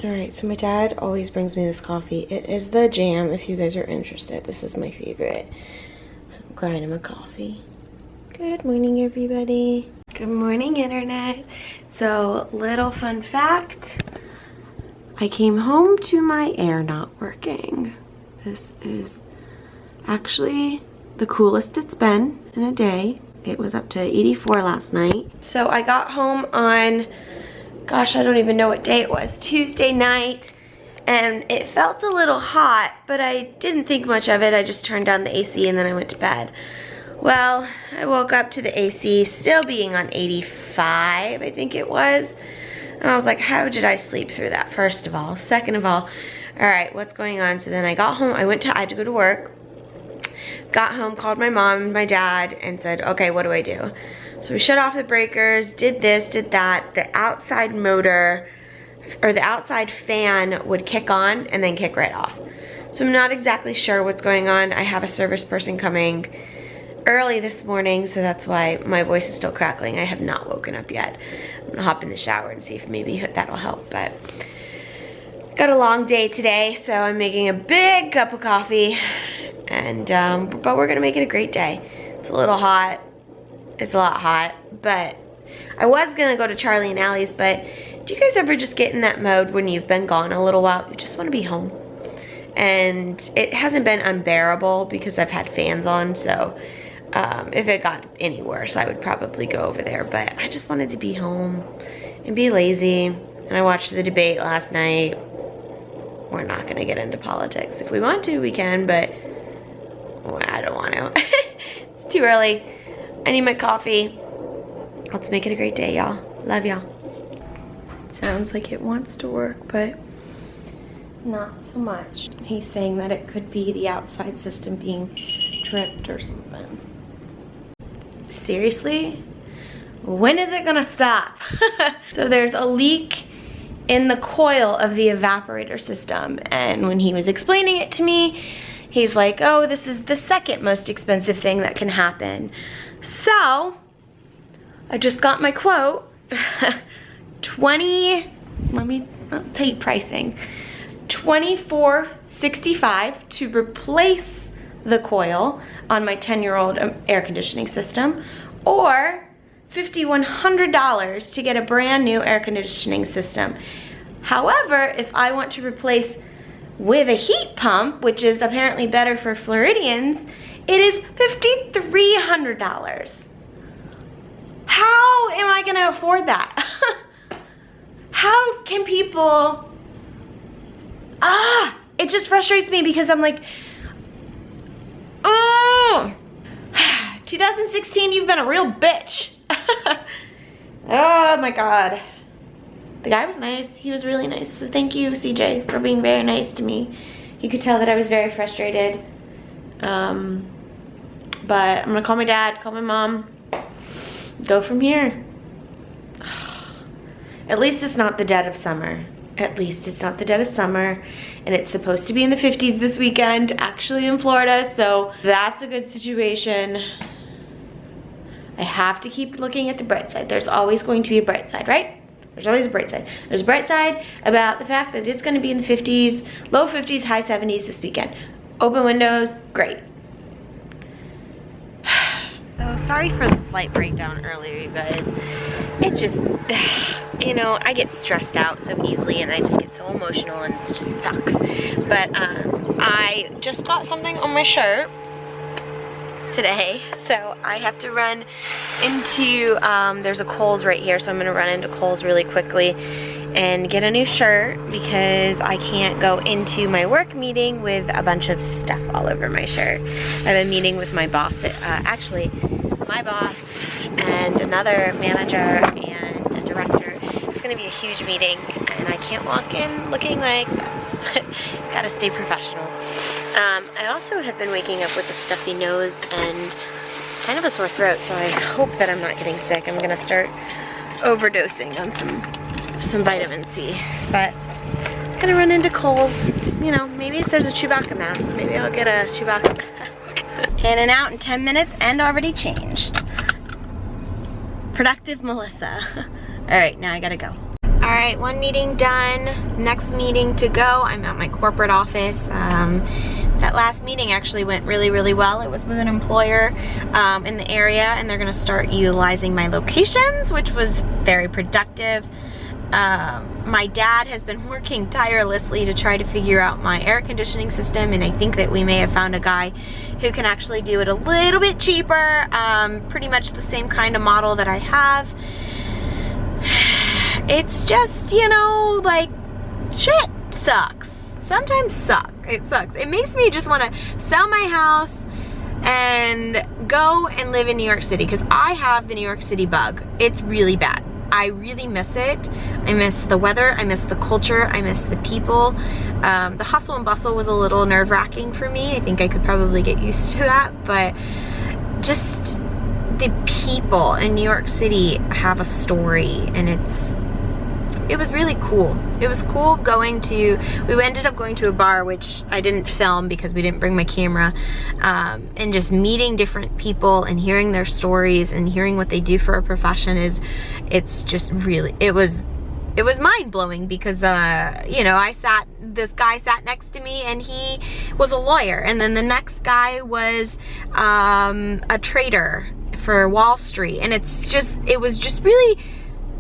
Alright, so my dad always brings me this coffee. It is the Jam, if you guys are interested. This is my favorite. So I'm grinding my coffee. Good morning, everybody. Good morning, Internet. So, little fun fact. I came home to my air not working. This is actually the coolest it's been in a day. It was up to 84 last night. So I got home on, gosh, I don't even know what day it was, Tuesday night, and it felt a little hot, but I didn't think much of it. I just turned down the AC and then I went to bed. Well, I woke up to the AC still being on 85, I think it was. And I was like, how did I sleep through that, first of all? Second of all right, what's going on? So then I got home, I had to go to work. Got home, called my mom and my dad and said, okay, what do I do? So we shut off the breakers, did this, did that. The outside motor, or the outside fan would kick on and then kick right off. So I'm not exactly sure what's going on. I have a service person coming early this morning, so that's why my voice is still crackling. I have not woken up yet. I'm gonna hop in the shower and see if maybe that'll help, but got a long day today, so I'm making a big cup of coffee, and but we're gonna make it a great day. It's a little hot. It's a lot hot, but I was gonna go to Charlie and Allie's, but do you guys ever just get in that mode when you've been gone a little while? You just wanna be home. And it hasn't been unbearable because I've had fans on, so if it got any worse, I would probably go over there, but I just wanted to be home and be lazy. And I watched the debate last night. We're not gonna get into politics. If we want to, we can, but I don't want to. It's too early. I need my coffee. Let's make it a great day, y'all. Love y'all. It sounds like it wants to work, but not so much. He's saying that it could be the outside system being tripped or something. Seriously? When is it gonna stop? So there's a leak in the coil of the evaporator system, and when he was explaining it to me, he's like, oh, this is the second most expensive thing that can happen. So I just got my quote. I'll tell you pricing. $24.65 to replace the coil on my 10-year-old air conditioning system, or $5,100 to get a brand new air conditioning system. However, if I want to replace with a heat pump, which is apparently better for Floridians, it is $5,300. How am I gonna afford that? How can people, it just frustrates me because I'm like, 2016, you've been a real bitch. Oh my God. The guy was nice. He was really nice. So thank you, CJ, for being very nice to me. You could tell that I was very frustrated. But I'm gonna call my dad, call my mom, go from here. At least it's not the dead of summer. At least it's not the dead of summer, and it's supposed to be in the 50s this weekend, actually in Florida, so that's a good situation. I have to keep looking at the bright side. There's always going to be a bright side, right? There's always a bright side. There's a bright side about the fact that it's gonna be in the 50s, low 50s, high 70s this weekend. Open windows, great. So sorry for the slight breakdown earlier, you guys. It just, you know, I get stressed out so easily and I just get so emotional and it just sucks. But I just got something on my shirt today, so I have to run into, there's a Kohl's right here, so I'm gonna run into Kohl's really quickly and get a new shirt because I can't go into my work meeting with a bunch of stuff all over my shirt. I have a meeting with my boss, actually my boss and another manager and a director. It's gonna be a huge meeting and I can't walk in looking like this. Gotta stay professional. I also have been waking up with a stuffy nose and kind of a sore throat, so I hope that I'm not getting sick. I'm gonna start overdosing on some vitamin C. But I'm gonna run into Kohl's. You know, maybe if there's a Chewbacca mask, maybe I'll get a Chewbacca mask. In and out in 10 minutes and already changed. Productive Melissa. All right, now I gotta go. All right, one meeting done, next meeting to go. I'm at my corporate office. That last meeting actually went really, really well. It was with an employer in the area, and they're gonna start utilizing my locations, which was very productive. My dad has been working tirelessly to try to figure out my air conditioning system, and I think that we may have found a guy who can actually do it a little bit cheaper, pretty much the same kind of model that I have. It's just, you know, like, shit sucks. Sometimes it sucks. It makes me just want to sell my house and go and live in New York City, because I have the New York City bug. It's really bad. I really miss it. I miss the weather, I miss the culture, I miss the people. The hustle and bustle was a little nerve-wracking for me. I think I could probably get used to that, but just the people in New York City have a story, and it was really cool. It was cool going to, we ended up going to a bar, which I didn't film because we didn't bring my camera, and just meeting different people and hearing their stories and hearing what they do for a profession it's just really, it was mind-blowing, because you know, this guy sat next to me and he was a lawyer, and then the next guy was a trader for Wall Street, and it was just really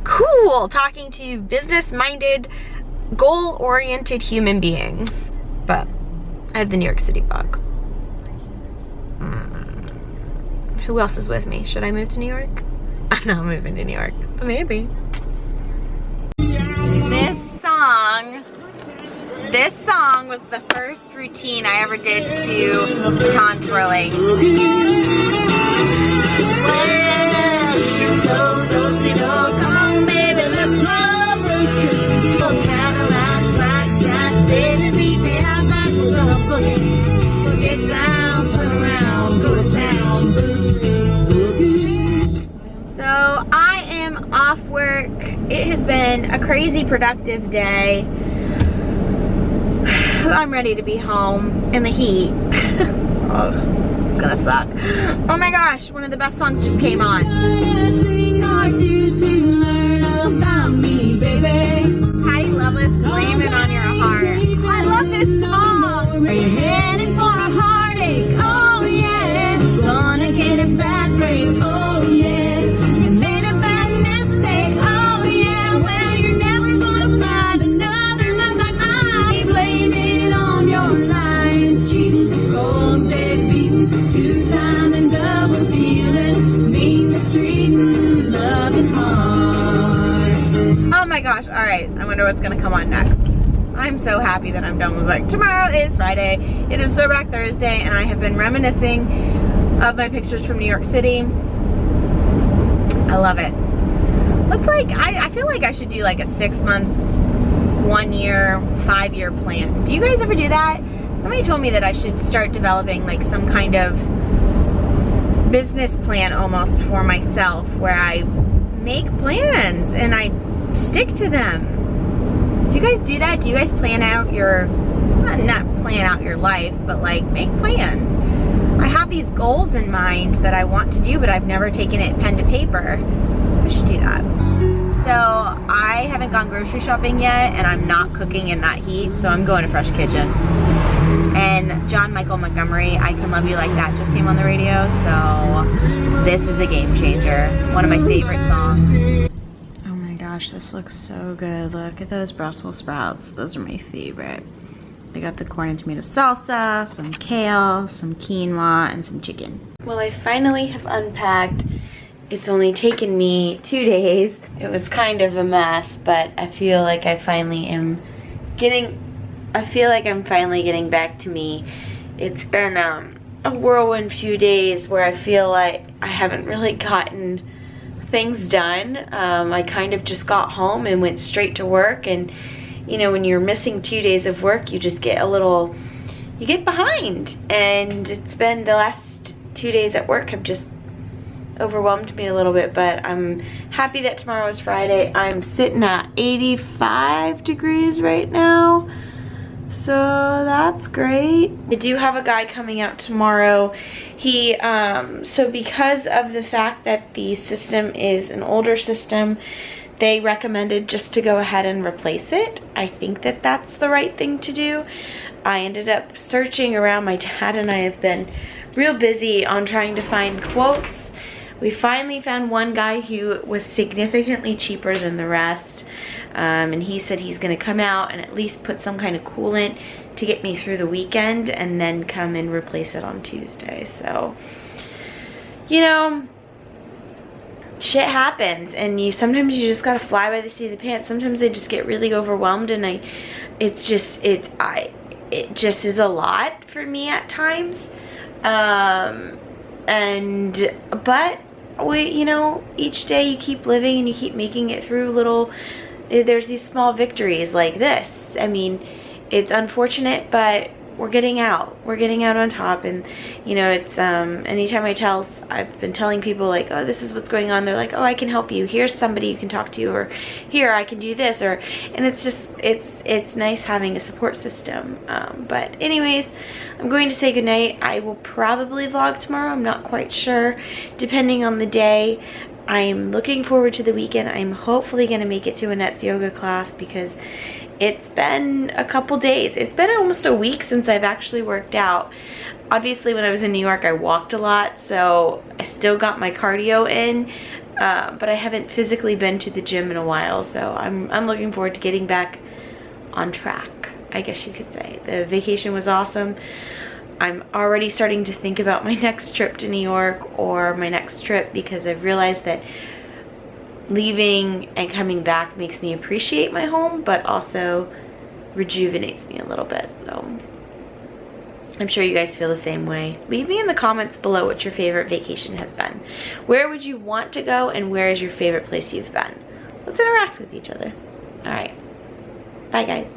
cool talking to business-minded, goal-oriented human beings. But I have the New York City bug. Who else is with me? Should I move to New York? I'm not moving to New York, but maybe. This song was the first routine I ever did to baton twirling. So I am off work. It has been a crazy productive day. I'm ready to be home in the heat. Oh, it's gonna suck. Oh my gosh, one of the best songs just came on. Patty Loveless, Blame It On Your Heart. I love this song. Are you heading for a heartache? Oh yeah. Gonna get it back, brave. Oh yeah. You made a bad mistake. Oh yeah. Well, you're never gonna find another love like mine. Blame it on your lying, cheating, cold, deadbeat, two-time and double dealing, mean, mistreating, loving hard. Oh my gosh, all right, I wonder what's gonna come on next. I'm so happy that I'm done with work. Tomorrow is Friday, it is Throwback Thursday, and I have been reminiscing of my pictures from New York City. I love it. Let's I feel like I should do like a 6-month, 1-year, 5-year plan. Do you guys ever do that? Somebody told me that I should start developing like some kind of business plan almost for myself, where I make plans and I stick to them. Do you guys do that? Do you guys plan out your, not plan out your life, but like make plans? I have these goals in mind that I want to do, but I've never taken it pen to paper. I should do that. So I haven't gone grocery shopping yet, and I'm not cooking in that heat, so I'm going to Fresh Kitchen. And John Michael Montgomery, I Can Love You Like That, just came on the radio, so this is a game changer. One of my favorite songs. Oh my gosh, this looks so good. Look at those Brussels sprouts. Those are my favorite. I got the corn and tomato salsa, some kale, some quinoa, and some chicken. Well, I finally have unpacked. It's only taken me 2 days. It was kind of a mess, but I feel like I finally am getting back to me. It's been a whirlwind few days where I feel like I haven't really gotten things done. I kind of just got home and went straight to work, and you know, when you're missing 2 days of work, you just get you get behind. And it's been the last 2 days at work have just overwhelmed me a little bit, but I'm happy that tomorrow is Friday. I'm sitting at 85 degrees right now, so that's great. I do have a guy coming out tomorrow. So because of the fact that the system is an older system, they recommended just to go ahead and replace it. I think that that's the right thing to do. I ended up searching around. My dad and I have been real busy on trying to find quotes. We finally found one guy who was significantly cheaper than the rest. And he said he's gonna come out and at least put some kind of coolant to get me through the weekend and then come and replace it on Tuesday. So, you know, shit happens, and sometimes you just gotta fly by the seat of the pants. Sometimes I just get really overwhelmed, and it just is a lot for me at times. But you know, each day you keep living and you keep making it through there's these small victories like this. I mean, it's unfortunate, but we're getting out on top. And you know, it's anytime I've been telling people like, oh, this is what's going on, they're like, oh, I can help you, here's somebody you can talk to, or here, I can do this, and it's just it's nice having a support system. But anyways, I'm going to say goodnight. I will probably vlog tomorrow, I'm not quite sure, depending on the day. I'm looking forward to the weekend. I'm hopefully gonna make it to Annette's yoga class, because it's been a couple days. It's been almost a week since I've actually worked out. Obviously, when I was in New York, I walked a lot, so I still got my cardio in, but I haven't physically been to the gym in a while, so I'm looking forward to getting back on track, I guess you could say. The vacation was awesome. I'm already starting to think about my next trip to New York, or my next trip, because I've realized that leaving and coming back makes me appreciate my home, but also rejuvenates me a little bit. So I'm sure you guys feel the same way. Leave me in the comments below what your favorite vacation has been. Where would you want to go, and where is your favorite place you've been? Let's interact with each other. All right, bye guys.